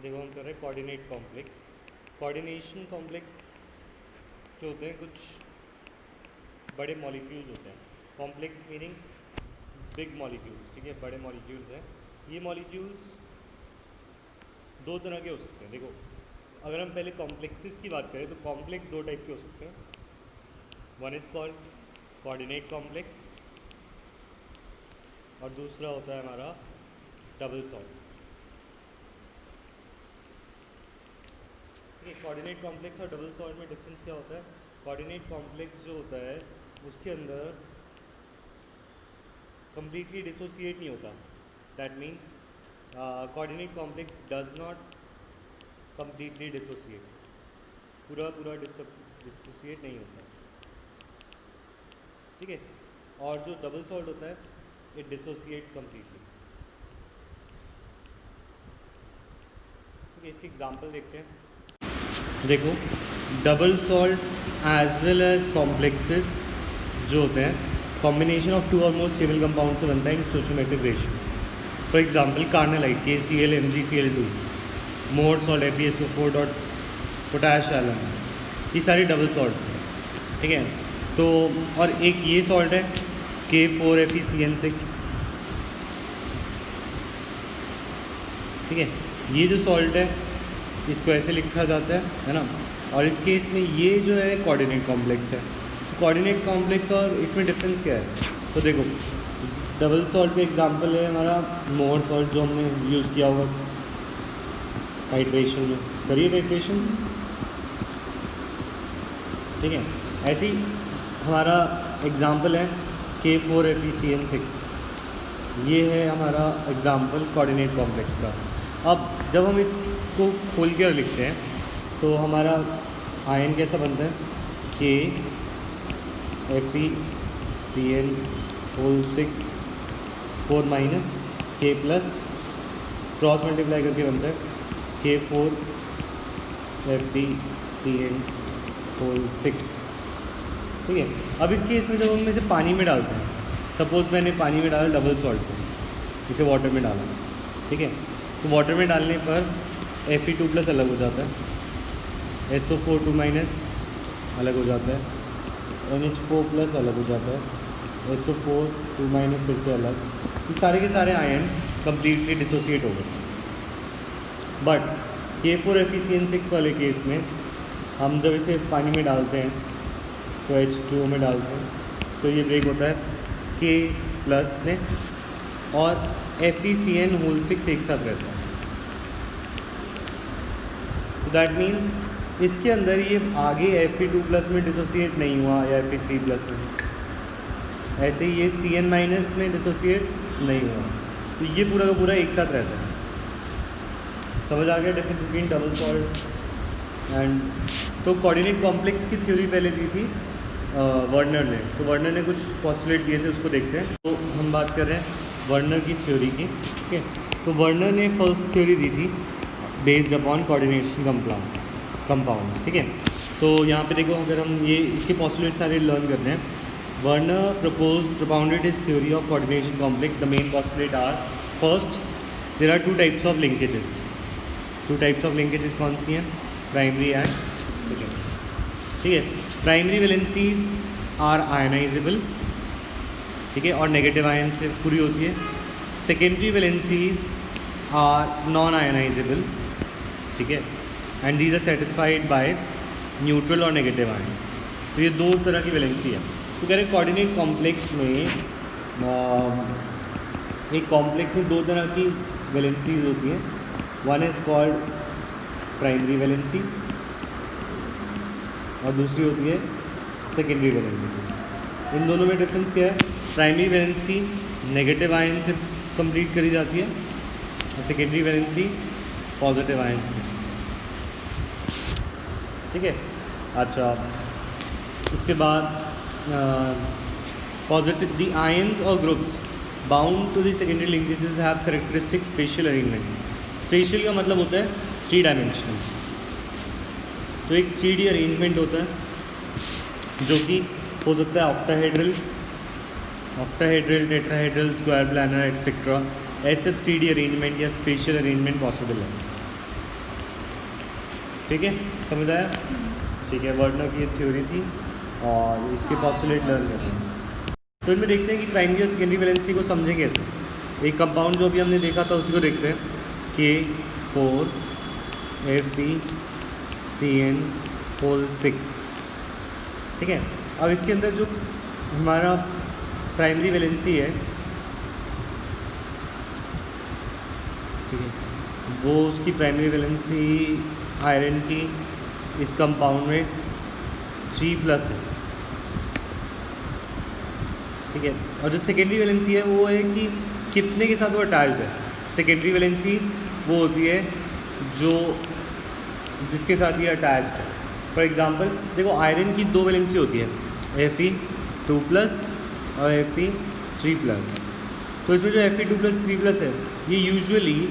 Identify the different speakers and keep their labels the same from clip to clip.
Speaker 1: देखो हम कर रहे हैं कोऑर्डिनेट कॉम्प्लेक्स। कोऑर्डिनेशन कॉम्प्लेक्स जो होते हैं कुछ बड़े मॉलिक्यूल्स होते हैं। कॉम्प्लेक्स मीनिंग बिग मॉलिक्यूल्स, ठीक है, बड़े मॉलिक्यूल्स हैं। ये मॉलिक्यूल्स दो तरह के हो सकते हैं। देखो अगर हम पहले कॉम्प्लेक्सेस की बात करें तो कॉम्प्लेक्स दो टाइप के हो सकते हैं। One is called coordinate complex और दूसरा होता है हमारा डबल सॉल्ट। कोऑर्डिनेट कॉम्प्लेक्स और डबल सॉल्ट में डिफरेंस क्या होता है? कोऑर्डिनेट कॉम्प्लेक्स जो होता है उसके अंदर कंप्लीटली डिसोसिएट नहीं होता। That means coordinate complex does not completely dissociate, पूरा पूरा डिसोसिएट नहीं होता, ठीक है। और जो डबल सॉल्ट होता है इट डिसोसिएट्स कंप्लीटली, ठीक है। इसके एग्जांपल देखते हैं। देखो double salt as well as complexes जो होते हैं कॉम्बिनेशन ऑफ टू और मोर स्टेबल कंपाउंड से बनता है in stoichiometric ratio. For example carnallite KCl MgCl2, Mohr salt FeSO4 dot potash alum, ये सारे डबल सॉल्ट्स हैं, ठीक है। तो और एक ये सॉल्ट है K4FeCN6, ठीक है। ये जो सॉल्ट है इसको ऐसे लिखा जाता है ना। और इस केस में ये जो है कोऑर्डिनेट कॉम्प्लेक्स है। कोऑर्डिनेट कॉम्प्लेक्स और इसमें डिफरेंस क्या है? तो देखो डबल सॉल्ट का एग्जांपल है हमारा मोर सॉल्ट जो हमने यूज़ किया होगा टाइट्रेशन में। करिए टाइट्रेशन, ठीक है। ऐसे ही हमारा एग्जांपल है K4FeCN6, ये है हमारा एग्जांपल कोऑर्डिनेट कॉम्प्लेक्स का। अब जब हम इसको खोल कर लिखते हैं तो हमारा आयन कैसा बनता है? KFeCN6 4 minus K plus cross multiply करके बनता है K4FeCN6, ठीक है। अब इस केस में जब हम इसे पानी में डालते हैं, सपोज़ मैंने पानी में डाला डबल सॉल्ट को, इसे वाटर में डाला, ठीक है। तो वाटर में डालने पर Fe2 प्लस अलग हो जाता है, SO4 2 माइनस अलग हो जाता है, NH4 प्लस अलग हो जाता है, SO4 2 माइनस फिर से अलग। ये सारे के सारे आयन कम्प्लीटली डिसोसिएट हो गए। बट K4FeCN6 वाले केस में हम जब इसे पानी में डालते हैं तो H2O में डालते हैं तो ये ब्रेक होता है K प्लस में और FeCN6 एक साथ रहता है। दैट मीन्स इसके अंदर ये आगे Fe2 प्लस में डिसोसिएट नहीं हुआ या Fe3 प्लस में, ऐसे ही ये Cn माइनस में डिसोसिएट नहीं हुआ, तो ये पूरा का पूरा एक साथ रहता है। समझ आ गया difference between double salt and. तो कोऑर्डिनेट कॉम्प्लेक्स की थ्योरी पहले दी थी वर्नर ने, तो वर्नर ने कुछ पोस्टुलेट दिए थे, उसको देखते हैं। तो हम बात कर रहे हैं वर्नर की थ्योरी की, ठीक है। तो वर्नर ने फर्स्ट थ्योरी दी थी बेस्ड अपॉन कोऑर्डिनेशन कंपाउंड्स, ठीक है। तो यहाँ पे देखो अगर हम ये इसके पोस्टुलेट सारे लर्न करते हैं। Werner propounded his theory of coordination complex. The main postulate are: first, there are two types of linkages. Two types of linkages कौन सी हैं? प्राइमरी एंड सेकेंडरी, ठीक है। प्राइमरी वैलेंसीज आर आयनाइजेबल, ठीक है, और नेगेटिव आयन से पूरी होती है। Secondary valencies are non ionizable, ठीक है, and these are satisfied by neutral और नेगेटिव आयंस। तो ये दो तरह की वैलेंसी है। तो कह रहे कोऑर्डिनेट कॉम्प्लेक्स में एक कॉम्प्लेक्स में दो तरह की वैलेंसीज होती हैं। One is called primary valency और दूसरी होती है सेकेंडरी वैलेंसी। इन दोनों में डिफरेंस क्या है? प्राइमरी वैलेंसी नेगेटिव आयन से कंप्लीट करी जाती है और सेकेंडरी वैलेंसी पॉजिटिव आयन से, ठीक है। अच्छा, उसके बाद पॉजिटिव द आयंस और groups bound to the secondary linkages have characteristic special arrangement. Special का मतलब होता है 3 डायमेंशनल। तो एक 3D अरेंजमेंट होता है जो कि हो सकता है octahedral, tetrahedral, square planar etcetera. ऐसे 3D अरेंजमेंट या स्पेशल अरेंजमेंट पॉसिबल है। ठीक है, समझ आया? ठीक है, वर्नर की ये थ्योरी थी और इसके पॉस्टुलेट लर्न करते हैं। तो इनमें देखते हैं कि प्राइमरी और सेकेंडरी वैलेंसी को समझें कैसे। एक कंपाउंड जो अभी हमने देखा था उसी को देखते हैं, K4FeCN6। ठीक है, अब इसके अंदर जो हमारा प्राइमरी वैलेंसी है, ठीक है, वो उसकी प्राइमरी वैलेंसी आयरन की इस कंपाउंड में 3+ है। ठीक है, और जो सेकेंडरी वैलेंसी है वो है कि कितने के साथ वो अटैच्ड है। सेकेंडरी वैलेंसी वो होती है जो जिसके साथ ये अटैच्ड है। फॉर एग्जांपल देखो, आयरन की 2 वैलेंसी होती है, Fe2+ और Fe3+। तो इसमें जो Fe2+ 3+ है ये यूजुअली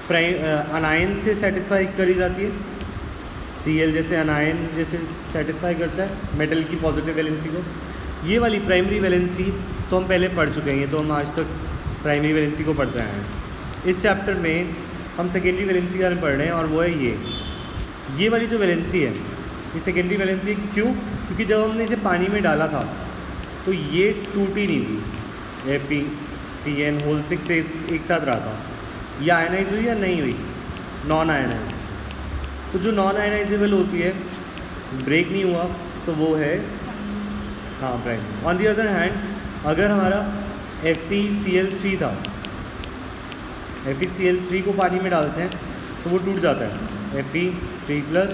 Speaker 1: अनायन से सेटिस्फाई करी जाती है। Cl जैसे अनायन जैसे सेटिस्फाई करता है मेटल की पॉजिटिव वैलेंसी को। ये वाली प्राइमरी वैलेंसी तो हम पहले पढ़ चुके हैं, तो हम आज तक प्राइमरी वैलेंसी को पढ़ते आए हैं। इस चैप्टर में हम सेकेंडरी वैलेंसी के बारे में पढ़ रहे हैं और वो है ये वाली जो वैलेंसी है, ये सेकेंडरी वैलेंसी। क्यों? क्योंकि जब हमने इसे पानी में डाला था तो ये टूटी नहीं थी, FeCN6 से एक साथ रहा था। ये आयनाइज हुई या नहीं हुई? Non ionize. तो जो नॉन आयनाइजेबल होती है, ब्रेक नहीं हुआ, तो वो है primary. On the other hand, अगर हमारा FeCl3 था, FeCl3 को पानी में डालते हैं तो वो टूट जाता है, Fe3+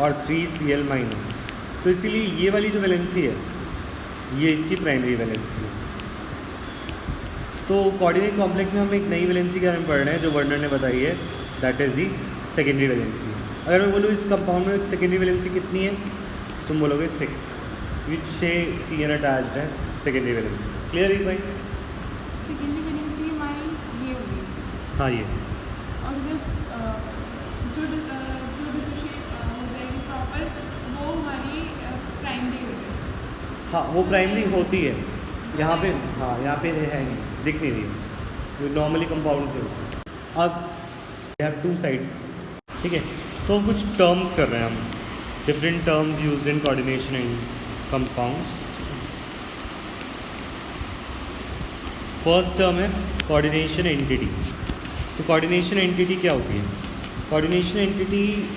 Speaker 1: और 3Cl-। तो इसीलिए ये वाली जो वैलेंसी है ये इसकी प्राइमरी वैलेंसी है। तो कोऑर्डिनेट कॉम्प्लेक्स में हम एक नई वैलेंसी के बारे में पढ़ रहे हैं जो वर्नर ने बताई है, that is the secondary valency. अगर मैं बोलूँ इस कंपाउंड में सेकेंडरी वैलेंसी कितनी है, तुम बोलोगे 6, विच 6 CN अटैच्ड है, सेकेंडरी वैलेंसी। क्लियर है भाई?
Speaker 2: सेकेंडरी वैलेंसी हमारी ये होगी।
Speaker 1: हाँ, ये
Speaker 2: और जो डिसोशिएट हो जाएगी प्रॉपर, वो हमारी प्राइमरी होगी।
Speaker 1: हाँ, वो प्राइमरी होती है। यहाँ पे यहाँ पे है नहीं, दिख नहीं रही, जो नॉर्मली कंपाउंड के होती है। अब वी हैव 2 साइड। ठीक है, तो कुछ टर्म्स कर रहे हैं हम, different terms used in coordination in compounds. First term है कोऑर्डिनेशन एंटिटी। तो कोऑर्डिनेशन एंटिटी क्या होती है? कोऑर्डिनेशन एंटिटी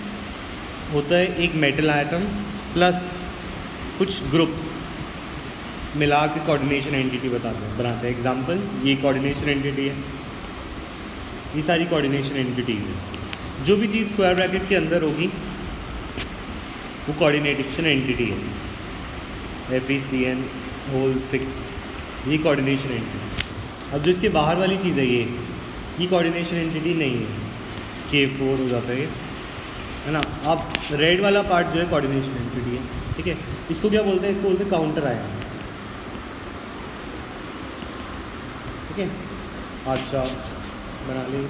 Speaker 1: होता है एक मेटल आइटम प्लस कुछ ग्रुप्स मिला के कोऑर्डिनेशन एंटिटी बनाते हैं। एग्जांपल, ये कोऑर्डिनेशन एंटिटी है, ये सारी कोऑर्डिनेशन एंटिटीज़ हैं। जो भी चीज़ स्क्वायर ब्रैकेट के अंदर होगी वो कोऑर्डिनेशन एंटिटी है। FeCN6 ये कोऑर्डिनेशन एंटिटी। अब जो इसके बाहर वाली चीज़ है ये कोऑर्डिनेशन एंटिटी नहीं है, K4 हो जाता है ना। अब रेड वाला पार्ट जो है कोऑर्डिनेशन एंटिटी है। ठीक है, इसको क्या बोलते हैं? इसको बोलते हैं काउंटर आयन। ठीक है, अच्छा बना ली।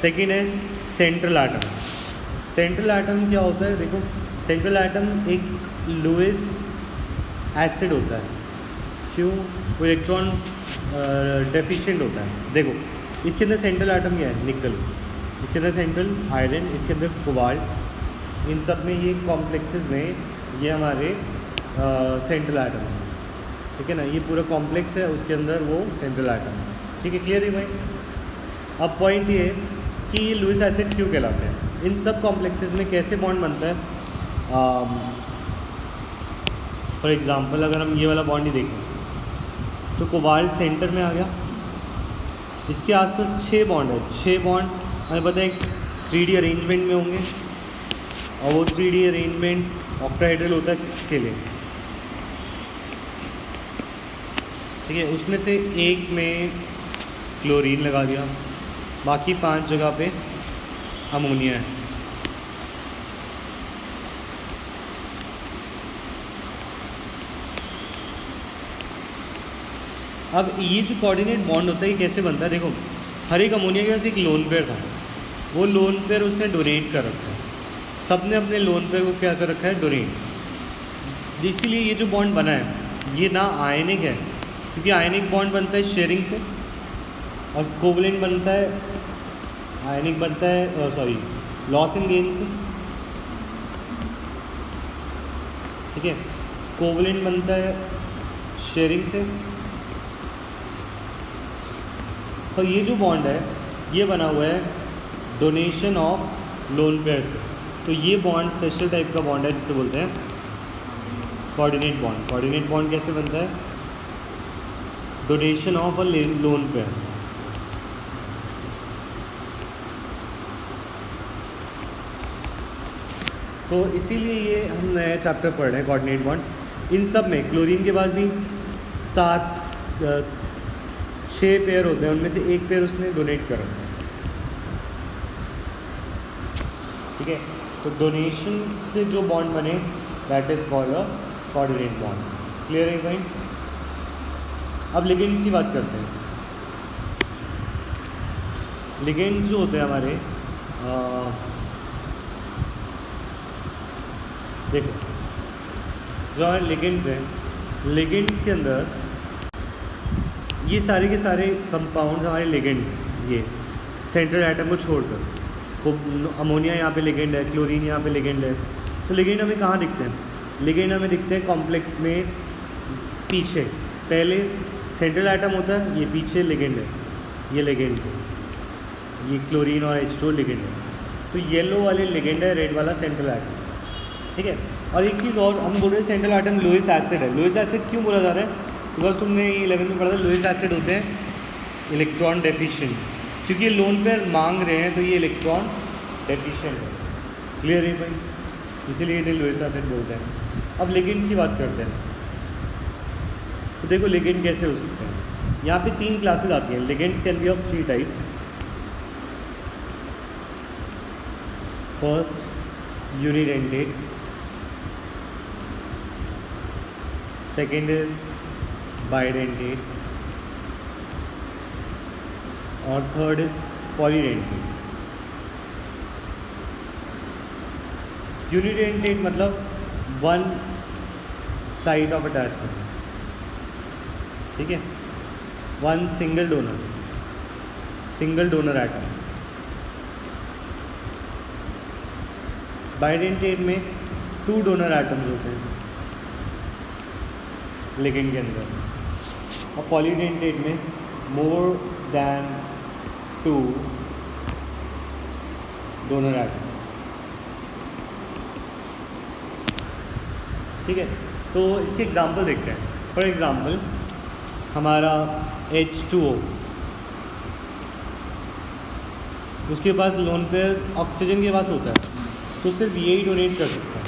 Speaker 1: सेकेंड है सेंट्रल एटम। सेंट्रल एटम क्या होता है? देखो, सेंट्रल एटम एक लुईस एसिड होता है। क्यों? वो इलेक्ट्रॉन डेफिशिएंट होता है। देखो, इसके अंदर सेंट्रल एटम क्या है? निकल। इसके अंदर सेंट्रल आयरन, इसके अंदर कोबाल्ट। इन सब में ये कॉम्प्लेक्सेस में ये हमारे सेंट्रल एटम है। ठीक है ना, ये पूरा कॉम्प्लेक्स है, उसके अंदर वो सेंट्रल एटम है। ठीक है, क्लियर है भाई? अब पॉइंट ये है कि ये लुईस एसिड क्यों कहलाते हैं। इन सब कॉम्प्लेक्सेस में कैसे बॉन्ड बनता है? फॉर एग्ज़ाम्पल, अगर हम ये वाला बॉन्ड ही देखें तो कोबाल्ट सेंटर में आ गया, इसके आसपास 6 बॉन्ड है। 6 बॉन्ड हमें पता है 3D अरेंजमेंट में होंगे, और वो 3D अरेंजमेंट ऑक्टाहेड्रल होता है 6 के लिए। ठीक है, उसमें से एक में क्लोरीन लगा दिया, बाकी 5 जगह पे अमोनिया है। अब ये जो कोऑर्डिनेट बॉन्ड होता है ये कैसे बनता है? देखो, हर एक अमोनिया के पास एक लोन पेयर था, वो लोन पेयर उसने डोनेट कर रखा है। सब ने अपने लोन पेयर को क्या कर रखा है? डोनेट। इसीलिए ये जो बॉन्ड बना है ये ना आयनिक है, क्योंकि आयनिक बॉन्ड बनता है शेयरिंग से, और कोवलेंट बनता है, आयनिक बनता है लॉस एंड गेन से, ठीक है। कोवलेंट बनता है शेयरिंग से, और ये जो बॉन्ड है ये बना हुआ है डोनेशन ऑफ लोन पेयर से। तो ये बॉन्ड स्पेशल टाइप का बॉन्ड है जिसे बोलते हैं कोऑर्डिनेट बॉन्ड। कोऑर्डिनेट बॉन्ड कैसे बनता है? Donation of a lone pair. तो इसीलिए ये हम नया चैप्टर पढ़ रहे हैं कोऑर्डिनेट बॉन्ड। इन सब में क्लोरीन के पास भी 6 पेयर होते हैं, उनमें से एक पेयर उसने डोनेट करा, ठीक है। तो डोनेशन से जो बॉन्ड बने that is called a coordinate bond. Clear है पॉइंट? अब लिगेंड्स की बात करते हैं। लिगेंड्स जो होते हैं हमारे देखो, जो हमारे लिगेंड्स हैं, लिगेंड्स के अंदर ये सारे के सारे कंपाउंड्स हमारे लिगेंड्स हैं। ये सेंट्रल एटम को छोड़कर, वो अमोनिया यहाँ पे लिगेंड है, क्लोरीन यहाँ पे लिगेंड है। तो लिगेंड हमें कहाँ दिखते हैं? लिगेंड हमें दिखते हैं कॉम्प्लेक्स में पीछे। पहले सेंट्रल एटम होता है, ये पीछे लिगेंड है, ये लिगेंड्स है, ये क्लोरीन और H2 लिगेंड है। तो येलो वाले लिगेंड है, रेड वाला सेंट्रल एटम, ठीक है। और एक चीज़ और, हम बोल रहे हैं सेंट्रल एटम लुईस एसिड है। लुईस एसिड क्यों बोला जा रहा है? बिकॉज तुमने 11th में पढ़ा था लुईस एसिड होते हैं इलेक्ट्रॉन डेफिशिएंट, क्योंकि ये लोन पेयर मांग रहे हैं तो ये इलेक्ट्रॉन डेफिशिएंट है। क्लियर है भाई? इसीलिए इन्हें लुईस एसिड बोलते हैं। अब लिगेंड्स की बात करते हैं। तो देखो लिगेंड कैसे हो सकते हैं। यहाँ पे 3 क्लासेस आती हैं। Ligands can be of 3 types. First unidentate, second is bidentate, और थर्ड इज पॉलीडेंटेट। यूनिडेंटेट मतलब वन साइड ऑफ अटैचमेंट, ठीक है, one single donor atom. Bidentate में 2 डोनर एटम्स होते हैं लिगेंड के अंदर, और पॉलीडेंटेट में मोर दैन 2 डोनर एटम्स, ठीक है। तो इसके एग्जांपल देखते हैं। फॉर एग्जांपल हमारा H2O, उसके पास लोन पेयर ऑक्सीजन के पास होता है, तो सिर्फ यही डोनेट कर सकता है।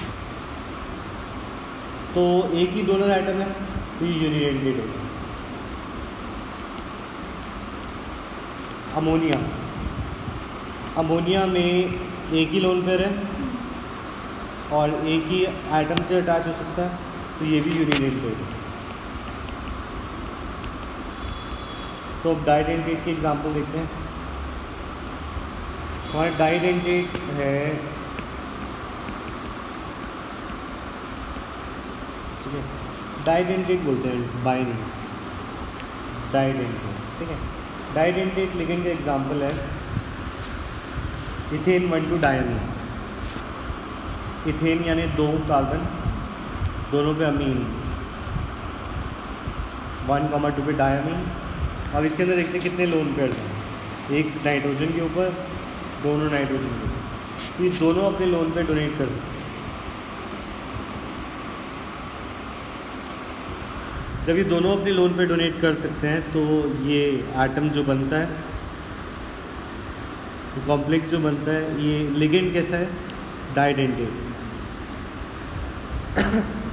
Speaker 1: तो एक ही डोनर आइटम है, तो ये यूनिडेंटेट होगा। अमोनिया में एक ही लोन पेयर है और एक ही आइटम से अटैच हो सकता है, तो ये भी यूनिडेंटेट है। तो अब डाइडेंटेट के एग्जांपल देखते हैं। हमारा डाइडेंटेट है, ठीक है, डाइडेंटेट बोलते हैं, बाइनिंग डाइडेंटेट, ठीक है। डाइडेंटेट लिगेंड का एग्जांपल है इथेन 1 to डायमीन। इथेन यानी 2 कार्बन, दोनों पे अमीन, 1,2 पे डायमीन। अब इसके अंदर देखते हैं कितने लोन पेयर्स हैं। एक नाइट्रोजन के ऊपर, दोनों नाइट्रोजन के ऊपर, तो ये दोनों अपने लोन पे डोनेट कर सकते हैं। जब ये दोनों अपने लोन पे डोनेट कर सकते हैं तो ये एटम जो बनता है, कॉम्प्लेक्स जो बनता है, ये लिगेंड कैसा है? डाइडेंटेट।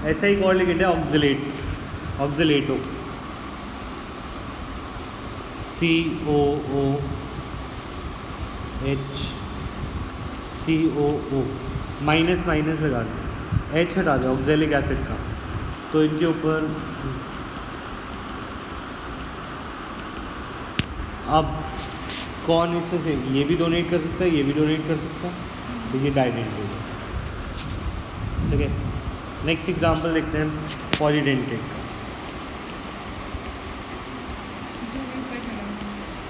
Speaker 1: ऐसा ही एक और लिगेंड है ऑक्सलेटो, COOH, माइनस लगा दो, H हटा दो ऑक्जेलिक एसिड का, तो इनके ऊपर अब कौन इसमें से ये भी डोनेट कर सकता है, ये भी डोनेट कर सकता है, तो ये डाइडेंटेट है, ठीक है। नेक्स्ट एग्जांपल देखते हैं पॉलीडेंटेट का।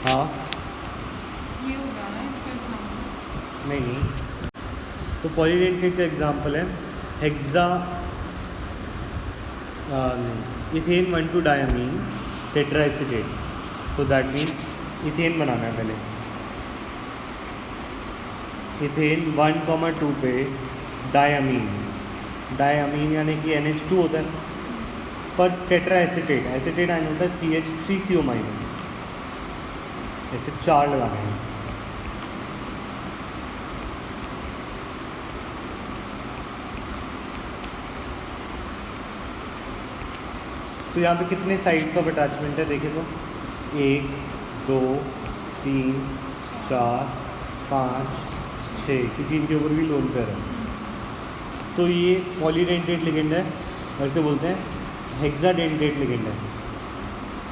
Speaker 1: हाँ
Speaker 2: ये होगा ना इसका एग्जांपल?
Speaker 1: नहीं तो पॉलीडेंटेट का एग्जांपल है हेक्सा इथेन 1,2 डायमीन टेट्राएसीटेट। तो दैट मीन्स इथेन बनाना है पहले। इथेन 1,2 पे डायमीन, डायमीन यानी कि NH2 होता है, पर टेट्राएसीटेट, एसीटेट आयन होता है CH3CO-। ऐसे 4 लगाने हैं। तो यहाँ पे कितने साइड्स ऑफ अटैचमेंट है देखिए, तो 1 2 3 4 5 6, क्योंकि इनके ऊपर भी लोन पेयर है। तो ये पॉलीडेंटेट लिगेंड है, वैसे बोलते हैं हेक्साडेंटेट लिगेंड है,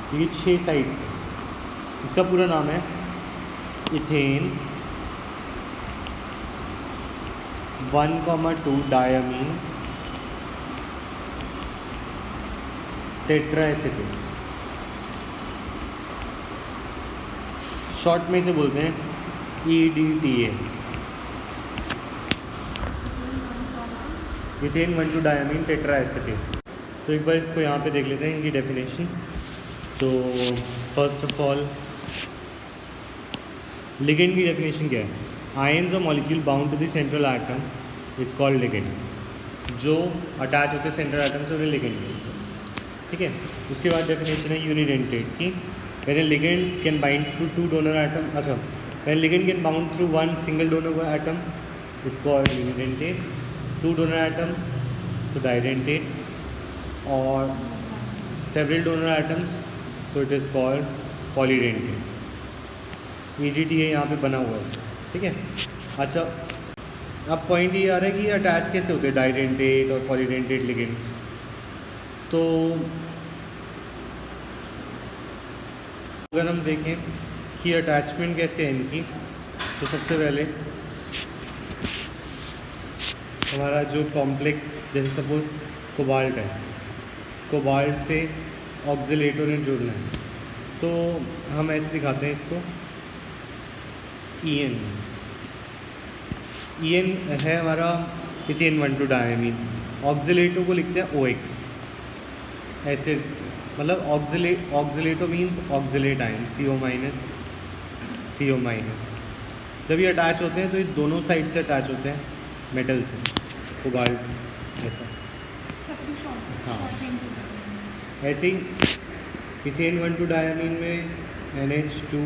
Speaker 1: क्योंकि 6 साइड्स है। इसका पूरा नाम है इथेन 1,2 डायमीन टेट्राएसीटेट। शॉर्ट में से बोलते हैं EDTA, इथेन 1,2 डायमीन टेट्राएसीटेट। तो एक बार इसको यहाँ पे देख लेते हैं इनकी डेफिनेशन। तो फर्स्ट ऑफ ऑल लिगेंड की डेफिनेशन क्या है? आयंस और molecule bound to the central atom is called ligand. जो अटैच होते हैं सेंट्रल एटम से उन्हें लिगेंड बोलते हैं, ठीक है। उसके बाद डेफिनेशन है यूनिडेंटेट की, when a ligand can bind through 2 donor atom, अच्छा when ligand can bound through 1 single donor atom is called unidentate, 2 donor atom तो डाइडेंटेट, और सेवरल डोनर एटम्स तो it is called polydentate. EDTA यहाँ पे बना हुआ है, ठीक है। अच्छा, अब पॉइंट ये आ रहा है कि अटैच कैसे होते हैं डाइडेंटेट और पॉलीडेंटेट लिगेंड्स। तो अगर हम देखें कि अटैचमेंट कैसे है इनकी, तो सबसे पहले हमारा जो कॉम्प्लेक्स, जैसे सपोज कोबाल्ट है, कोबाल्ट से ऑक्सीलेटो ने जुड़ना है, तो हम ऐसे दिखाते हैं इसको EN है हमारा इथेन 1,2 डायमीन, ऑक्सीलेटो को लिखते हैं OX, ऐसे मतलब ऑक्सीलेटो मीन्स ऑक्सीलेट आयन CO-। जब ये अटैच होते हैं तो ये दोनों साइड से अटैच होते हैं मेटल से, कोबाल्ट ऐसा। हाँ, ऐसे ही इथेन 1,2 डायमीन में NH2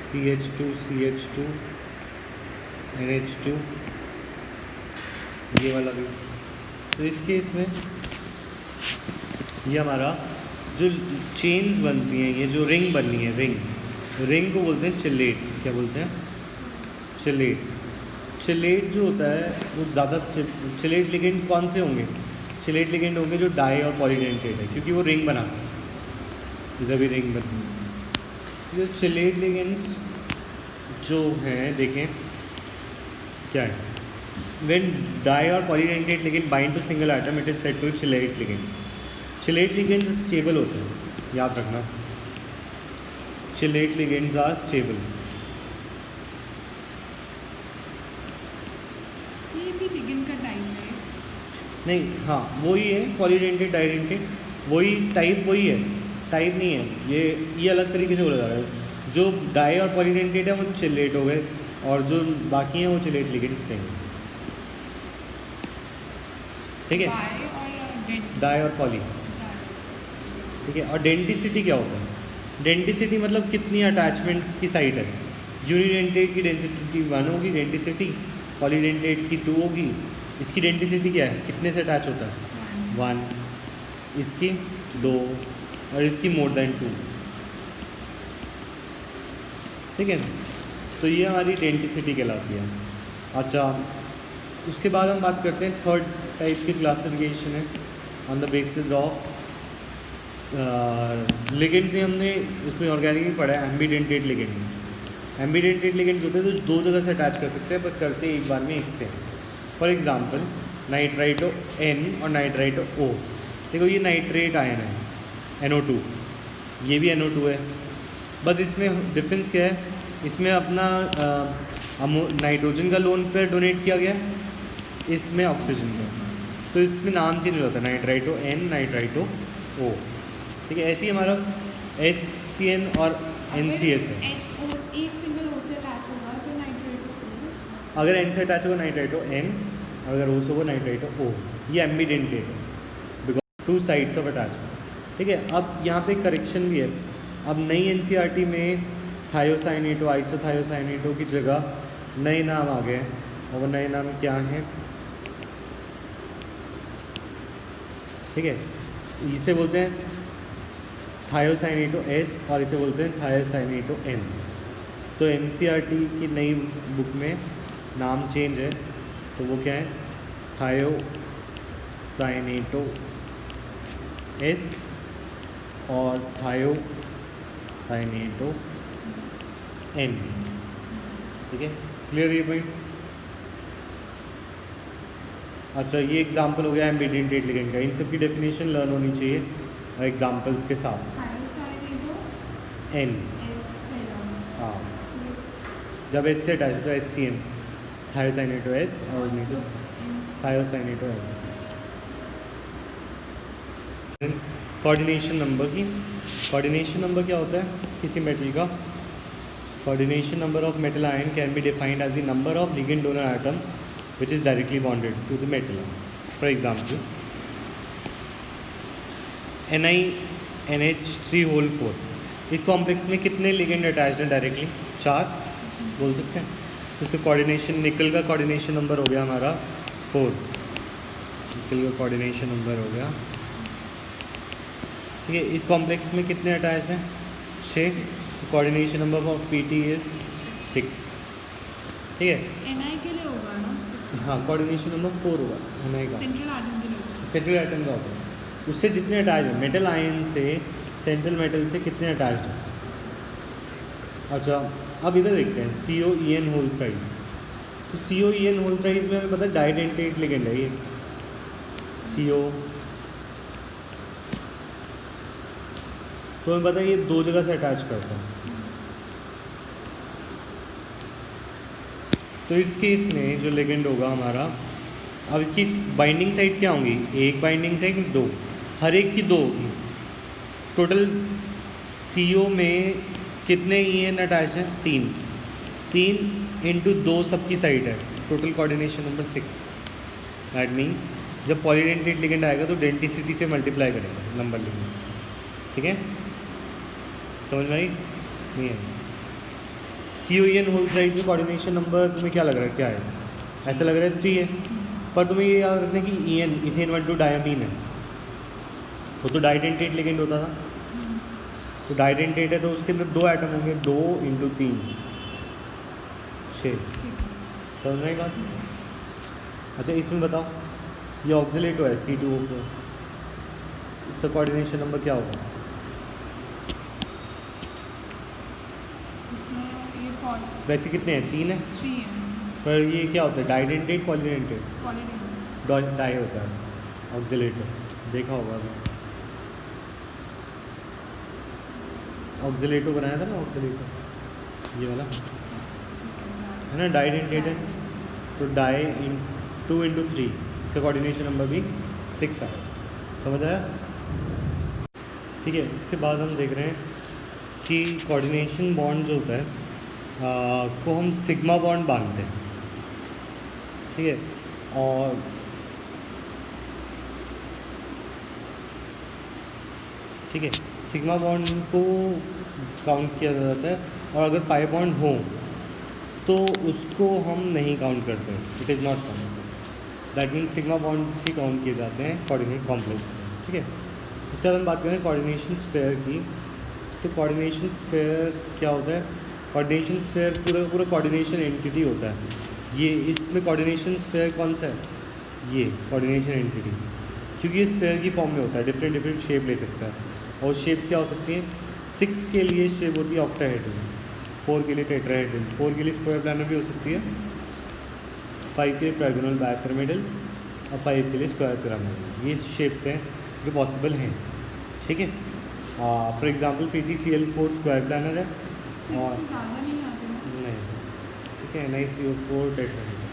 Speaker 1: CH2 CH2 NH2, ये वाला भी। तो इस केस में ये हमारा जो चेन्स बनती हैं, ये जो रिंग बननी है, रिंग को बोलते हैं चिलेट। क्या बोलते हैं? चिलेट। चिलेट जो होता है वो ज़्यादा चिलेट लिगेंड कौन से होंगे? चिलेट लिगेंड होंगे जो डाई और पॉलीडेंटेट है, क्योंकि वो रिंग बनाते हैं। इधर भी रिंग बनती है। जो चिलेट लिगेंड्स जो हैं, देखें क्या है, व्हेन डाई और polydentate ligand bind to single atom it is said to chelate ligand. Chelate ligands stable होते हैं, याद रखना, चिलेट लिगेंड्स आर स्टेबल।
Speaker 2: ये भी लिगेंड का टाइप है?
Speaker 1: नहीं, हाँ वही है, पॉलीडेंटेट डाइडेंटेट वही टाइप, वही है, टाइप नहीं है। ये अलग तरीके से बोला जा रहा है। जो डाई और पॉलीडेंटेट है वो चिलेट हो गए, और जो बाकी हैं वो चिलेट लिगेंड्स नहीं, ठीक है। डाई और पॉली, ठीक है। और डेंटिसिटी क्या होता है? डेंटिसिटी मतलब कितनी अटैचमेंट की साइड है। यूनिडेंटेट की डेंसिटी 1 होगी डेंटिसिटी, पॉलीडेंटेट की 2 होगी। इसकी डेंटिसिटी क्या है, कितने से अटैच होता है? 1, इसकी 2, और इसकी मोर देन 2, ठीक है। तो ये हमारी डेंटिसिटी कहलाती है। अच्छा, उसके बाद हम बात करते हैं थर्ड टाइप की क्लासिफिकेशन है on the basis of ligands. हमने उसमें ऑर्गेनिक ही पढ़ा है, एम्बीडेंटेट लिगेंड्स। एम्बीडेंटेट लिगेंड्स होते हैं तो 2 जगह से अटैच कर सकते हैं, पर करते एक बार में एक से। फॉर एग्जांपल नाइट्राइटो N और नाइट्राइटो O। देखो ये नाइट्रेट आयन है NO2, ये भी NO2 है। बस इसमें डिफरेंस क्या है, इसमें अपना नाइट्रोजन का लोन पेयर डोनेट किया गया है इसमें ऑक्सीजन का, तो इसमें नाम चेंज होता है नाइट्राइटो एन नाइट्राइटो ओ। ठीक है, ऐसे ही हमारा SCN और NCS है।
Speaker 2: एक सिंगल ओ से अटैच होगा तो नाइट्राइटो
Speaker 1: अगर N से अटैच होगा नाइट्राइटो N, अगर O से होगा नाइट्राइटो O। ये एम्बिडेंटेट है because two sides of attachment. ठीक है, अब यहाँ पे करेक्शन भी है। अब नई NCERT में थायोसाइनेटो आइसोथायोसाइनेटो की जगह नए नाम आ गए हैं, और वो नए नाम क्या हैं? ठीक है, इसे बोलते हैं थायोसाइनेटो S और इसे बोलते हैं थायोसाइनेटो N। तो NCERT की नई बुक में नाम चेंज है, तो वो क्या है? थायोसाइनेटो S और थायोसाइनेटो N। ठीक है, क्लियर ये पॉइंट? अच्छा, ये एग्जाम्पल हो गया एम्बिडेंटेट लिगेंड का। इन सब की डेफिनेशन लर्न होनी चाहिए और एग्जाम्पल्स के साथ।
Speaker 2: थायोसाइनेटो
Speaker 1: N,
Speaker 2: एस पहला
Speaker 1: हाँ, जब S से अटैच तो SCN, थायोसाइनेटो S और नहीं तो थायोसाइनेटो N। कोऑर्डिनेशन नंबर की, कोऑर्डिनेशन नंबर क्या होता है किसी मेटल का? Coordination number of metal ion can be defined as the number of ligand donor atom which is directly bonded to the metal. For example, NiNH3 इस complex में कितने ligand attached हैं directly? 4 बोल सकते हैं। तो इसका कोऑर्डिनेशन, निकल का कोऑर्डिनेशन नंबर हो गया हमारा 4, निकल का कोऑर्डिनेशन नंबर हो गया। ठीक है, इस कॉम्प्लेक्स में कितने अटैच्ड हैं? 6। Coordination number of PT is 6। ठीक है,
Speaker 2: Ni के लिए होगा ना 6।
Speaker 1: हाँ, कोऑर्डिनेशन नंबर 4 होगा Ni का।
Speaker 2: सेंट्रल एटम के लिए होगा।
Speaker 1: सेंट्रल एटम का होता है, उससे जितने अटैच हैं मेटल आयन से, सेंट्रल मेटल से कितने अटैच्ड हैं। अच्छा, अब इधर देखते हैं COEN होल थ्राइस। तो COEN होल थ्राइस में हमें पता है डाइडेंटेट लिगेंड है ये CO। तो हमें पता है ये 2 जगह से अटैच करता है। तो इस केस में जो लिगेंड होगा हमारा, अब इसकी बाइंडिंग साइड क्या होंगी? एक बाइंडिंग साइड, 2, हर एक की 2 होगी। टोटल CO में कितने EN अटैच हैं? 3 इंटू 2 सबकी साइड है, total coordination number 6। That means जब पॉलीडेंटेट लिगेंड आएगा तो डेंटिसिटी से मल्टीप्लाई करेगा नंबर लिगेंड। ठीक है, समझ में आई? नहीं है। COEN होल थ्राइस में कोऑर्डिनेशन नंबर तुम्हें क्या लग रहा है, क्या है? ऐसा लग रहा है 3 है, पर तुम्हें ये याद रखना कि EN इथेन 1 2 डायमीन है। वो तो डाइडेंटेट लिगेंड होता था, तो डाइडेंटेट है तो उसके अंदर 2 एटम होंगे, 2 इंटू 3 6। समझ में आई बात? अच्छा, इसमें बताओ, ये ऑक्सिलेटो है C2O4, इसका कोऑर्डिनेशन नंबर क्या होगा?
Speaker 2: इसमें ये पॉली
Speaker 1: वैसे कितने हैं? 3 है,
Speaker 2: 3 है।
Speaker 1: पर ये क्या होता है? डाइडेंटेट पॉलीडेंटेट?
Speaker 2: पॉलीडेंटेट
Speaker 1: डाई होता है ऑक्सिलेटो, देखा होगा अभी। ऑक्सिलेटो बनाया था ना, ऑक्सिलेटो ये वाला है ना, डाइडेंटेट है। तो डाई 2 इंटू 3, इसका कोऑर्डिनेशन नंबर भी 6 है। समझ आया? ठीक है, उसके बाद हम देख रहे हैं कि कोऑर्डिनेशन बॉन्ड जो होता है को हम सिग्मा बॉन्ड बांधते हैं। ठीक है, और ठीक है, सिग्मा बॉन्ड को काउंट किया जाता है, और अगर पाई बॉन्ड हो तो उसको हम नहीं काउंट करते, it is not counted. That means sigma bonds he count किए जाते हैं कोऑर्डिनेट कॉम्प्लेक्स में। ठीक है, उसके बाद हम बात करें कोऑर्डिनेशन स्फीयर की। तो कोऑर्डिनेशन स्फीयर क्या होता है? कोऑर्डिनेशन स्फीयर पूरा का पूरा कोऑर्डिनेशन एंटिटी होता है। ये इसमें कोऑर्डिनेशन स्फीयर कौन सा है? ये कोऑर्डिनेशन एंटिटी, क्योंकि ये स्फीयर की फॉर्म में होता है, डिफरेंट शेप ले सकता है। और शेप्स क्या हो सकती हैं? 6 के लिए शेप होती है ऑक्टाहेड्रल, 4 के लिए टेट्राहेड्रल, 4 के लिए स्क्वायर प्लानर भी हो सकती है, 5 के लिए ट्राइगोनल बायपिरामिडल और 5 के लिए स्क्वायर पिरामिडल। ये शेप्स हैं जो पॉसिबल हैं। ठीक है, for example PTCl4 square planar है,
Speaker 2: 6
Speaker 1: और
Speaker 2: से ज़्यादा नहीं आते ना।
Speaker 1: नहीं, ठीक है, NiCO4 टेट्राहेड्रल।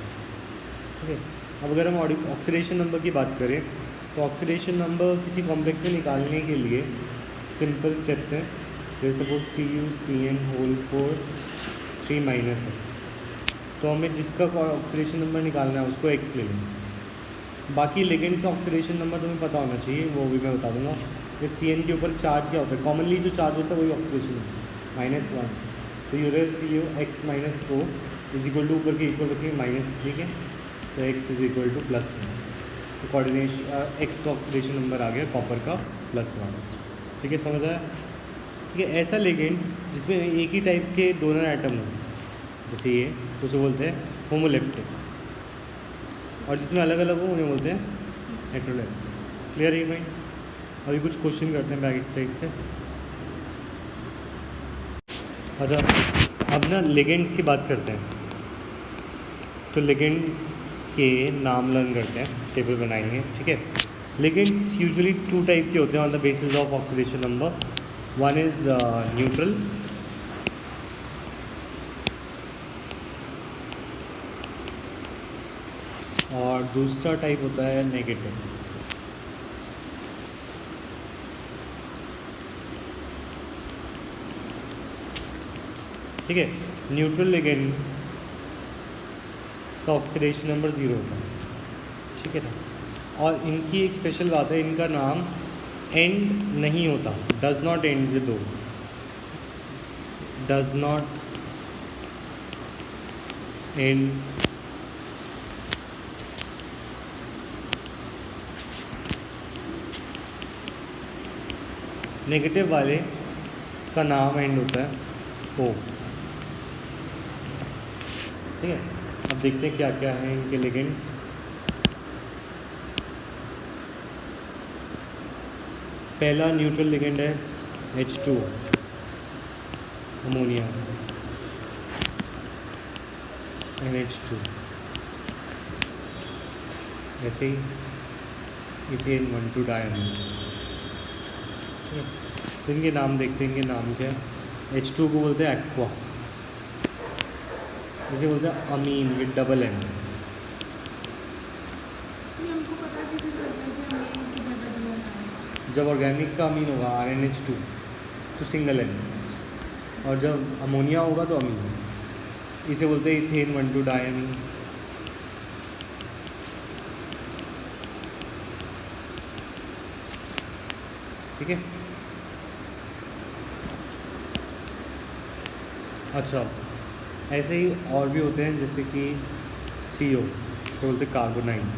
Speaker 1: ठीक है, अब अगर हम ऑक्सीडेशन नंबर की बात करें तो ऑक्सीडेशन नंबर किसी कॉम्प्लेक्स में निकालने के लिए सिंपल स्टेप्स हैं। जैसे सपोज CuCN होल 4 3 माइनस है, तो हमें जिसका ऑक्सीडेशन नंबर निकालना है उसको x ले लेंगे। बाकी लिगेंड्स का ऑक्सीडेशन नंबर तुम्हें पता होना चाहिए, वो भी मैं बता दूंगा। इस CN के ऊपर चार्ज क्या होता है, कॉमनली जो चार्ज होता है वही ऑक्सीडेशन है -1। तो यूरे CuX - 4 इज इक्वल टू ऊपर के इक्वल रखेंगे -3 के, तो x इज इक्वल टू +1। तो कोऑर्डिनेशन x का ऑक्सीडेशन नंबर आ गया कॉपर का +1। ठीक है, समझ आया? ठीक है, ऐसा लिगेंड जिसमें एक ही टाइप के डोनर एटम हो, जैसे ये, तो उसे बोलते हैं होमोलेप्टिक, और जिसमें अलग अलग हो उन्हें बोलते हैं हेटेरोलेप्टिक। क्लियर है भाई? अभी कुछ क्वेश्चन करते हैं बैक एक्सरसाइज से। अच्छा, अब ना लिगेंड्स की बात करते हैं। तो लिगेंड्स के नाम लर्न करते हैं, टेबल बनाएंगे। ठीक है, लिगेंड्स यूजुअली 2 टाइप के होते हैं on the basis of oxidation number. One is neutral, और दूसरा टाइप होता है नेगेटिव। ठीक है, न्यूट्रल लिगेंड का ऑक्सीडेशन नंबर 0 होता है। ठीक है ना, और इनकी एक स्पेशल बात है, इनका नाम एंड नहीं होता, does not end with O, does not end negative वाले का नाम एंड होता है ओ। ठीक है, अब देखते हैं क्या क्या हैं इनके लिगेंड्स। पहला न्यूट्रल लिगेंड है H2, अमोनिया, NH2। ऐसे ही इथेन 1,2 डायमीन। तो इनके नाम देखते हैं, इनके नाम क्या है। H2 को बोलते हैं एक्वा, इसे बोलते हैं अमीन विद डबल एम।
Speaker 2: ये हमको पता है कि चलता है कि हमें किधर बदलना है।
Speaker 1: जब ऑर्गेनिक का अमीन होगा RNH2 तो सिंगल एन, और जब अमोनिया होगा तो अमीन, इसे बोलते हैं इथेन 1,2 डायमीन। ठीक है, अच्छा, ऐसे ही और भी होते हैं, जैसे कि CO, इसे बोलते हैं कार्बोनाइन।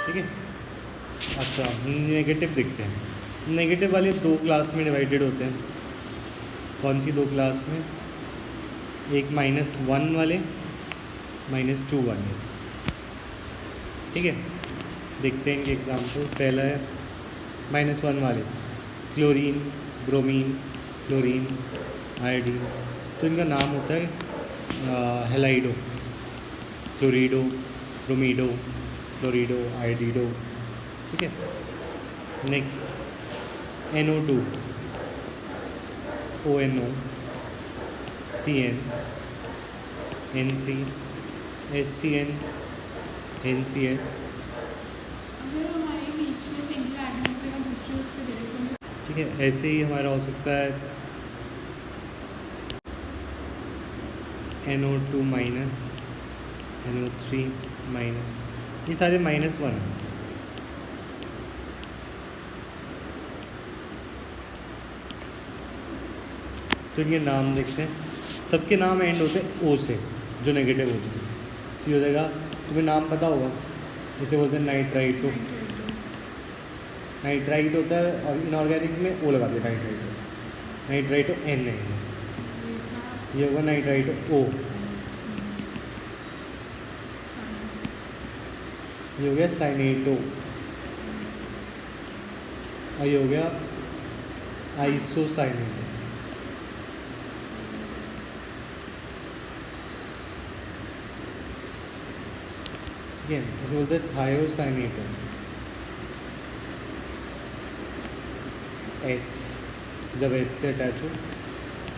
Speaker 1: ठीक है, अच्छा, नेगेटिव देखते हैं। नेगेटिव वाले 2 क्लास में डिवाइडेड होते हैं। कौन सी 2 क्लास में? एक -1 वाले, -2 वाले। ठीक है, देखते हैं इनके एग्जाम्पल। पहला है -1 वाले, क्लोरीन, ब्रोमीन, फ्लोरीन, आयोडीन। तो इनका नाम होता है हेलाइडो, क्लोरीडो, ब्रोमीडो, फ्लोरिडो, आयोडीडो। ठीक है, next NO2, ONO, CN, NC, SCN, NCS।
Speaker 2: अगर हमारे बीच में सिंगल एटम से हम दूसरे उस पर दे देते हैं।
Speaker 1: ठीक है, ऐसे ही हमारा हो सकता है NO2 माइनस, NO3 माइनस, ये सारे -1 हैं। तो इनके नाम देखते हैं, सबके नाम एंड होते हैं O से, जो नेगेटिव होते हैं। तो ये हो जाएगा, तुम्हें नाम पता होगा, इसे बोलते हैं नाइट्राइटो। नाइट्राइट होता है, और इनऑर्गेनिक में O लगा दिया, नाइट्राइटो। नाइट्राइटो N है, ये होगा नाइट्राइटो O। ये हो गया साइनेटो, और ये हो गया आइसोसाइनेटो। ठीक है, इसे बोलते हैं थायोसाइनेटो, S। जब एस से अटैच हो,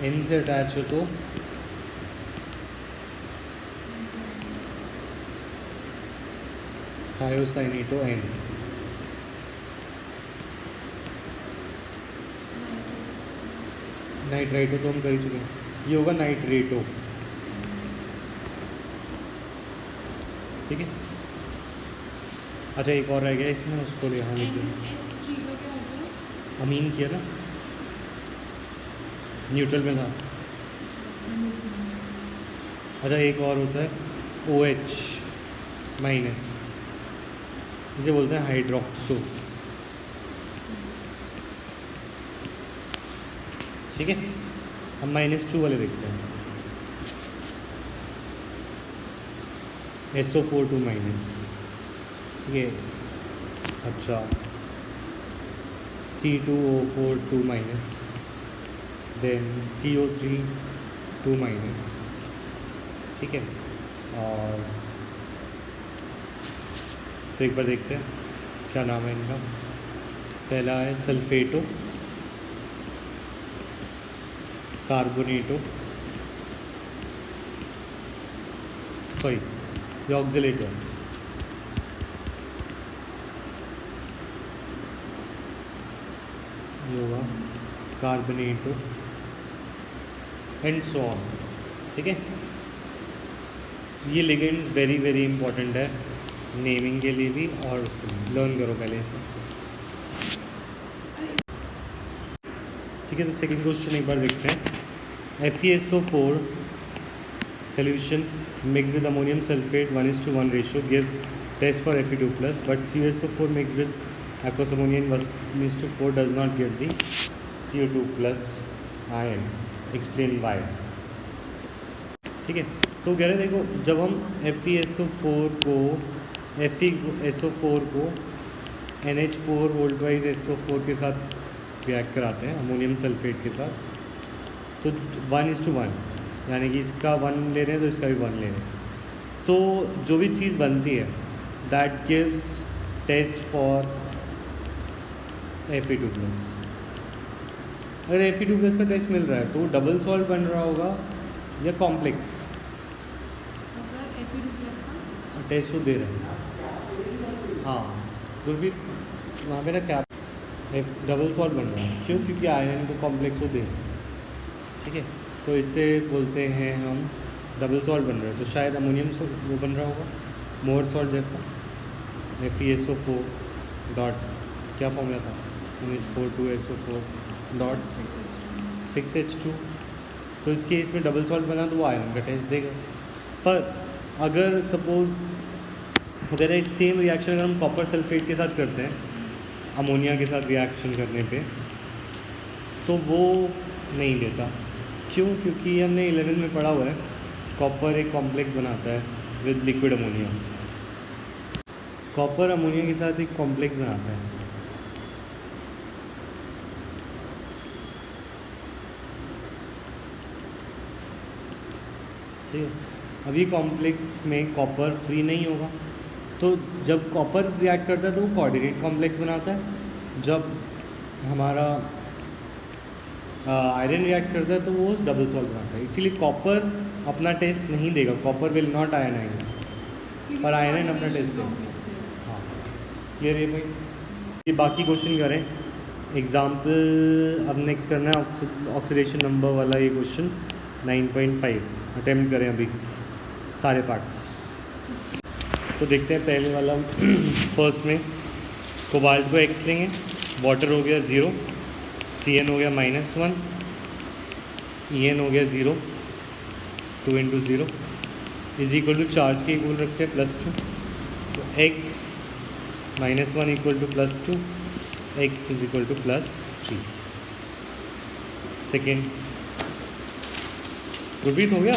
Speaker 1: एन से अटैच हो तो थायोसाइनेटो एन। नाइट्राइटो तो हम कर ही चुके हैं, ये होगा नाइट्रेटो। ठीक है, अच्छा एक और रह गया इसमें, उसको यहाँ लिख दें।
Speaker 2: NH3 का क्या होता है?
Speaker 1: अमीन किया ना, न्यूट्रल में था। अच्छा एक और होता है OH माइनस, इसे बोलते हैं हाइड्रोक्सो। ठीक है, हम -2 वाले देखते हैं। SO4 2 माइनस, ठीक है। अच्छा C2O4 2 minus, then CO3 2 minus, ठीक है। और तो एक बार देखते हैं क्या नाम है इनका। पहला है सल्फेटो, कार्बोनेटो, सॉरी ये ऑक्सिलेटो, ये होगा कार्बोनेटो एंड सो ऑन। ठीक है, ये लिगेंड्स वेरी वेरी इंपॉर्टेंट है नेमिंग के लिए भी, और उसके लिए लर्न करो पहले से। ठीक है, तो सेकंड क्वेश्चन एक बार देखते हैं। FeSO4 solution mixed with ammonium sulfate 1:1 ratio gives test for Fe2+, but CuSO4 mixed with aqueous ammonia in 1:4 does not give the CO2+ ion. Explain why. ठीक है, तो कह रहे देखो, जब हम FeSO4 को NH4 वोल्टवाइज SO4 के साथ रिएक्ट कराते हैं अमोनियम सल्फेट के साथ, तो 1:1, यानी कि इसका 1 ले रहे हैं तो इसका भी 1 ले रहे हैं, तो जो भी चीज़ बनती है that gives test for Fe2+। अगर Fe2+ का टेस्ट मिल रहा है तो डबल सॉल्ट बन रहा होगा या कॉम्प्लेक्स,
Speaker 2: अगर Fe2+ का
Speaker 1: टेस्ट वो दे रहे हैं। हाँ गुरबीर, वहाँ पे ना क्या डबल सॉल्ट बन रहा है, क्यों? क्योंकि आयरन को कॉम्प्लेक्स वो दे रहे हैं। ठीक है, तो इससे बोलते हैं हम डबल सॉल्ट बन रहा है, तो शायद अमोनियम वो बन रहा होगा मोर सॉल्ट जैसा। FeSO4 डॉट क्या फॉर्मूला था, NH4 डॉट 6H2, तो इस केस में डबल सॉल्ट बना तो वो आयरन का टेस्ट देगा। पर अगर सपोज़ अगर इस सेम रिएक्शन अगर हम कॉपर सल्फेट के साथ करते हैं अमोनिया के साथ रिएक्शन करने पे, तो वो नहीं देता। क्यों? क्योंकि हमने 11 में पढ़ा हुआ है कॉपर एक कॉम्प्लेक्स बनाता है with liquid ammonia. Copper ammonia के साथ एक कॉम्प्लेक्स बनाता है। ठीक है, अभी कॉम्प्लेक्स में कॉपर फ्री नहीं होगा, तो जब कॉपर रिएक्ट करता है तो वो कोऑर्डिनेट कॉम्प्लेक्स बनाता है, जब हमारा आयरन रिएक्ट करता है तो वो डबल सॉल्ट बनाता है। इसीलिए कॉपर अपना टेस्ट नहीं देगा, कॉपर विल नॉट आयनाइज, पर आयरन अपना टेस्ट देगा। हाँ क्लियर है भाई। ये बाकी क्वेश्चन करें एग्जाम्पल। अब नेक्स्ट करना है ऑक्सीडेशन नंबर वाला ये क्वेश्चन 9.5 अटेम्प्ट करें अभी सारे पार्ट्स। तो देखते हैं पहले वाला फर्स्ट में कोबाल्ट को X लेंगे, वाटर हो गया 0, Cn हो गया -1, En हो गया 0, 2 × 0 इज इक्वल टू चार्ज के इक्वल रखते हैं +2, तो X -1 equal to +2, X is equal to +3। Second repeat हो गया।